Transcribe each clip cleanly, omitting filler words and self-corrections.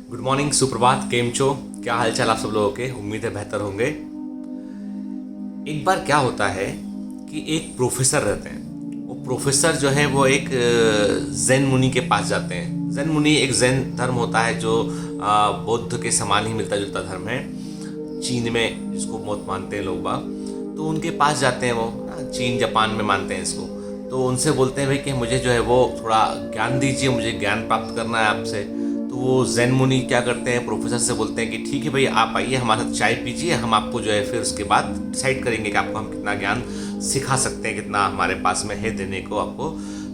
Good morning, सुप्रभात, केम छो। क्या हाल चाल आप सब लोगों के? उम्मीद है बेहतर होंगे। एक बार क्या होता है कि एक प्रोफेसर रहते हैं। वो प्रोफेसर जो है वो एक जैन मुनि के पास जाते हैं। जैन मुनि एक जैन धर्म होता है जो बौद्ध के समान ही मिलता जुलता धर्म है, चीन में जिसको बहुत मानते हैं लोग बाग। तो उनके पास जाते हैं वो, चीन जापान में मानते हैं इसको। तो उनसे बोलते हैं भाई कि मुझे जो है वो थोड़ा ज्ञान दीजिए, मुझे ज्ञान प्राप्त करना है आपसे। तो वो जैन मुनि क्या करते हैं, प्रोफेसर से बोलते हैं कि ठीक है भाई, आप आइए हमारे साथ चाय पीजिए, हम आपको जो है फिर उसके बाद डिसाइड करेंगे कि आपको हम कितना ज्ञान सिखा सकते हैं, कितना हमारे पास में है देने को आपको।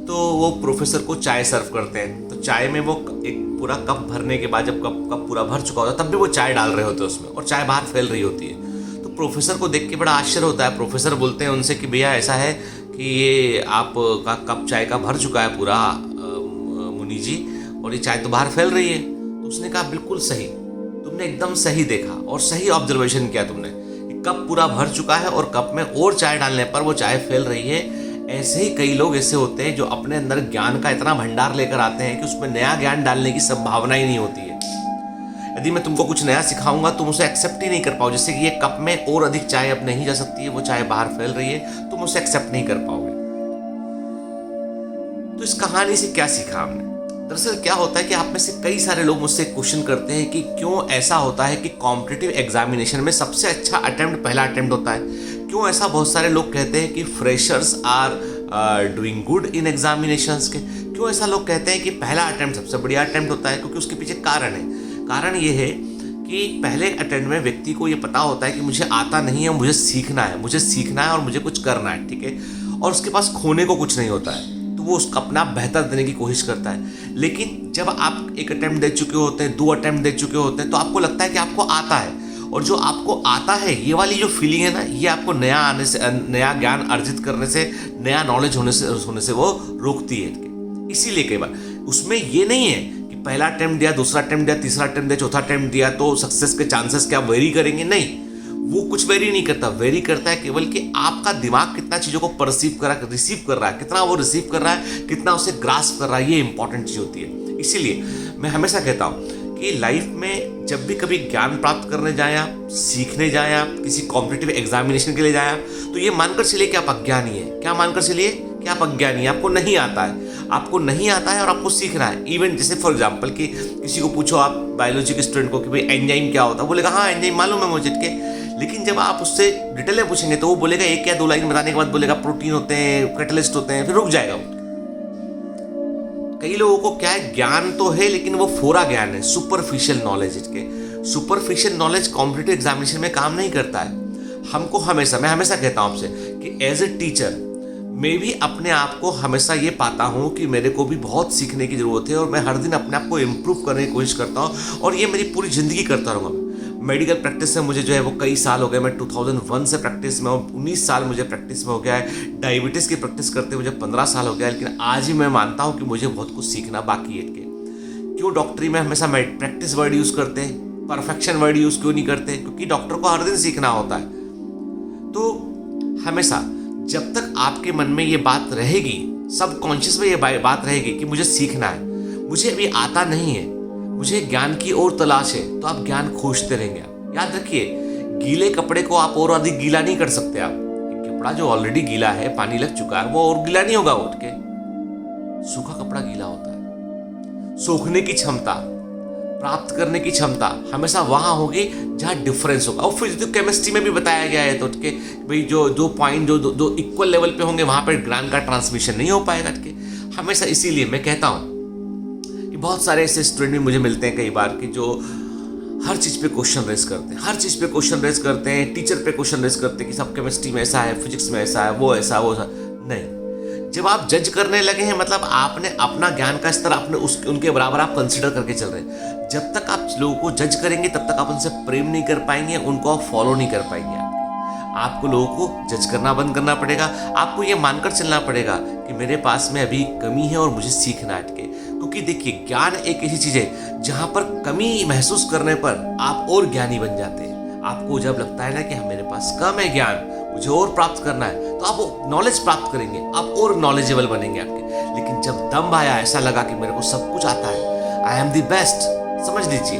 तो वो प्रोफेसर को चाय सर्व करते हैं। तो चाय में वो एक पूरा कप भरने के बाद जब कप पूरा भर चुका होता है तब भी वो चाय डाल रहे होते हैं उसमें, और चाय बाहर फैल रही होती है। तो प्रोफेसर को देख के बड़ा आश्चर्य होता है। प्रोफेसर बोलते हैं उनसे कि भैया ऐसा है कि ये आप का कप चाय का भर चुका है पूरा मुनि जी, और ये चाय तो बाहर फैल रही है। तो उसने कहा बिल्कुल सही, तुमने एकदम सही देखा और सही ऑब्जर्वेशन किया तुमने। कप पूरा भर चुका है और कप में और चाय डालने पर वो चाय फैल रही है। ऐसे ही कई लोग ऐसे होते हैं जो अपने अंदर ज्ञान का इतना भंडार लेकर आते हैं कि उसमें नया ज्ञान डालने की संभावना ही नहीं होती है। यदि मैं तुमको कुछ नया सिखाऊंगा तुम उसे एक्सेप्ट ही नहीं कर पाओ। जैसे कि ये कप में और अधिक चाय अब नहीं जा सकती है, वो चाय बाहर फैल रही है, तुम उसे एक्सेप्ट नहीं कर पाओगे। तो इस कहानी से क्या सीखा हमने? दरअसल क्या होता है कि आप में से कई सारे लोग मुझसे क्वेश्चन करते हैं कि क्यों ऐसा होता है कि कॉम्पिटिटिव एग्जामिनेशन में सबसे अच्छा अटेम्प्ट पहला अटेम्प्ट होता है। क्यों ऐसा बहुत सारे लोग कहते हैं कि freshers are doing good in examinations के। क्यों ऐसा लोग कहते हैं कि पहला अटेम्प्ट सबसे बढ़िया अटेम्प्ट होता है? क्योंकि उसके पीछे कारण है। कारण ये है कि पहले अटेम्प्ट में व्यक्ति को ये पता होता है कि मुझे आता नहीं है, मुझे सीखना है, मुझे सीखना है और मुझे कुछ करना है, ठीक है। और उसके पास खोने को कुछ नहीं होता है, तो वो उसका अपना बेहतर देने की कोशिश करता है। लेकिन जब आप एक अटेम्प्ट दे चुके होते हैं, 2 अटेम्प्ट दे चुके होते हैं, तो आपको लगता है कि आपको आता है। और जो आपको आता है, ये वाली जो फीलिंग है ना, ये आपको नया आने से, नया ज्ञान अर्जित करने से, नया नॉलेज होने से वो रोकती है। इसीलिए कई बार उसमें ये नहीं है कि पहला अटेम्प्ट दिया, दूसरा अटेम्प्ट दिया, तीसरा अटेम्प्ट दिया, चौथा अटेम्प्ट दिया तो सक्सेस के चांसेस क्या वेरी करेंगे? नहीं, वो कुछ वेरी नहीं करता। वेरी करता है केवल कि आपका दिमाग कितना चीज़ों को परसीव कर रहा है, रिसीव कर रहा है, कितना वो रिसीव कर रहा है, कितना उसे ग्रास्प कर रहा है, ये इंपॉर्टेंट चीज़ होती है। इसीलिए मैं हमेशा कहता हूँ कि लाइफ में जब भी कभी ज्ञान प्राप्त करने जाएं आप, सीखने जाएं आप, किसी कॉम्पिटिटिव एग्जामिनेशन के लिए जाएं आप, तो ये मानकर चलिए कि आप अज्ञानी है। क्या मानकर चलिए कि आप अज्ञानी है, आपको नहीं आता है, आपको नहीं आता है और आपको सीखना है। इवन जैसे फॉर एग्जाम्पल कि किसी को पूछो आप बायोलॉजी के स्टूडेंट को कि भाई एंजाइम क्या होता है, बोलेगा हाँ एंजाइम मालूम है मुझे के। लेकिन जब आप उससे डिटेल में पूछेंगे तो वो बोलेगा एक या 2 लाइन बताने के बाद बोलेगा प्रोटीन होते हैं, कैटलिस्ट होते हैं, फिर रुक जाएगा। कई लोगों को क्या है, ज्ञान तो है लेकिन वो फोरा ज्ञान है, सुपरफिशियल नॉलेज के। सुपरफिशियल नॉलेज कॉम्पिटिटिव एग्जामिनेशन में काम नहीं करता है। हमको हमेशा, मैं हमेशा कहता हूं आपसे कि एज ए टीचर मैं भी अपने आप को हमेशा ये पाता हूँ कि मेरे को भी बहुत सीखने की ज़रूरत है और मैं हर दिन अपने आप को इम्प्रूव करने की कोशिश करता हूँ, और ये मेरी पूरी ज़िंदगी करता रहूँगा। मेडिकल प्रैक्टिस से मुझे जो है वो कई साल हो गए। मैं 2001 से प्रैक्टिस में हूँ, 19 साल मुझे प्रैक्टिस में हो गया है। डायबिटीज़ की प्रैक्टिस करते मुझे 15 साल हो गया है। लेकिन आज ही मैं मानता हूँ कि मुझे बहुत कुछ सीखना बाकी है। क्यों डॉक्टरी में हमेशा प्रैक्टिस वर्ड यूज़ करते हैं, परफेक्शन वर्ड यूज़ क्यों नहीं करते? क्योंकि डॉक्टर को हर दिन सीखना होता है। तो हमेशा जब तक आपके मन में ये बात रहेगी, सबकॉन्शियस में ये बात रहेगी कि मुझे सीखना है, मुझे अभी आता नहीं है, मुझे ज्ञान की और तलाश है, तो आप ज्ञान खोजते रहेंगे। याद रखिए, गीले कपड़े को आप और अधिक गीला नहीं कर सकते। आप कपड़ा जो ऑलरेडी गीला है, पानी लग चुका है, वो और गीला नहीं होगा उठ के। सूखा कपड़ा गीला होता है। सोखने की क्षमता, प्राप्त करने की क्षमता हमेशा वहां होगी जहां डिफरेंस होगा। और फिजिक्स केमिस्ट्री में भी बताया गया है तो कि भाई जो 2 पॉइंट जो इक्वल लेवल पे होंगे वहां पर ज्ञान का ट्रांसमिशन नहीं हो पाएगा हमेशा। इसीलिए मैं कहता हूं कि बहुत सारे ऐसे स्टूडेंट भी मुझे मिलते हैं कई बार कि जो हर चीज़ पे क्वेश्चन रेज करते हैं, हर चीज़ पे क्वेश्चन रेज करते हैं, टीचर पे क्वेश्चन रेज करते हैं कि सब केमिस्ट्री में ऐसा है, फिजिक्स में ऐसा है, वो ऐसा वो ऐसा। नहीं, जब आप जज करने लगे हैं मतलब आपने अपना ज्ञान का स्तर आपने उनके बराबर आप कंसिडर करके चल रहे हैं। जब तक आप लोगों को जज करेंगे तब तक आप उनसे प्रेम नहीं कर पाएंगे, उनको आप फॉलो नहीं कर पाएंगे। आपको लोगों को जज करना बंद करना पड़ेगा। आपको ये मानकर चलना पड़ेगा कि मेरे पास में अभी कमी है और मुझे सीखना है। क्योंकि देखिए, ज्ञान एक ऐसी चीज़ है जहाँ पर कमी महसूस करने पर आप और ज्ञानी बन जाते हैं। आपको जब लगता है ना कि मेरे पास कम है ज्ञान, मुझे और प्राप्त करना है, तो आप नॉलेज प्राप्त करेंगे, आप और नॉलेजेबल बनेंगे आपके। लेकिन जब दम आया, ऐसा लगा कि मेरे को सब कुछ आता है, आई एम द बेस्ट, समझ लीजिए,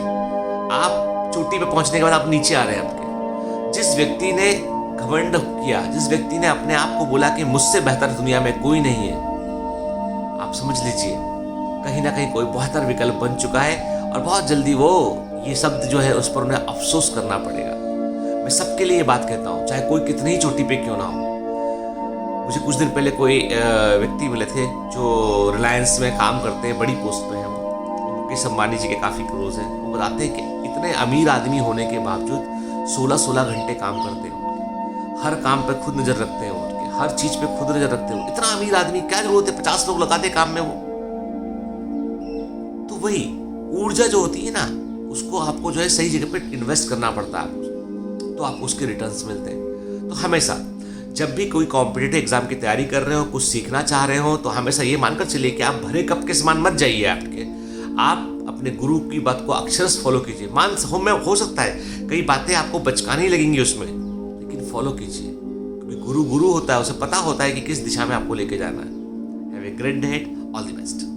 आप चोटी पे पहुंचने के बाद आप नीचे आ रहे हैं आपके। जिस व्यक्ति ने घमंड किया, जिस व्यक्ति ने अपने आप को बोला कि मुझसे बेहतर दुनिया में कोई नहीं है, आप समझ लीजिए कहीं ना कहीं कोई बेहतर विकल्प बन चुका है, और बहुत जल्दी वो ये शब्द जो है उस पर उन्हें अफसोस करना पड़ेगा। मैं सबके लिए ये बात कहता हूँ, चाहे कोई कितनी ही चोटी पे क्यों ना हो। मुझे कुछ दिन पहले कोई व्यक्ति मिले थे जो रिलायंस में काम करते हैं, बड़ी पोस्ट पे हैं वो, मुकेश अंबानी जी के काफ़ी क्लोज हैं। वो बताते हैं कि इतने अमीर आदमी होने के बावजूद 16-16 घंटे काम करते हैं, हर काम पे खुद नज़र रखते हैं, उनके हर चीज़ पे खुद नज़र रखते हैं। इतना अमीर आदमी, क्या जरूरत है 50 लोग लगाते काम में वो। तो वही ऊर्जा जो होती है ना, उसको आपको जो है सही जगह पे इन्वेस्ट करना पड़ता है, तो आपको उसके रिटर्न्स मिलते हैं। तो हमेशा जब भी कोई कॉम्पिटिटिव एग्जाम की तैयारी कर रहे हो, कुछ सीखना चाह रहे हो, तो हमेशा ये मानकर चलिए कि आप भरे कप के समान मत जाइए आपके। आप अपने गुरु की बात को अक्षरश फॉलो कीजिए। हो सकता है कई बातें आपको बचकानी लगेंगी उसमें, लेकिन फॉलो कीजिए, क्योंकि गुरु गुरु होता है, उसे पता होता है कि किस दिशा में आपको लेके जाना है। Have a great day, all the best.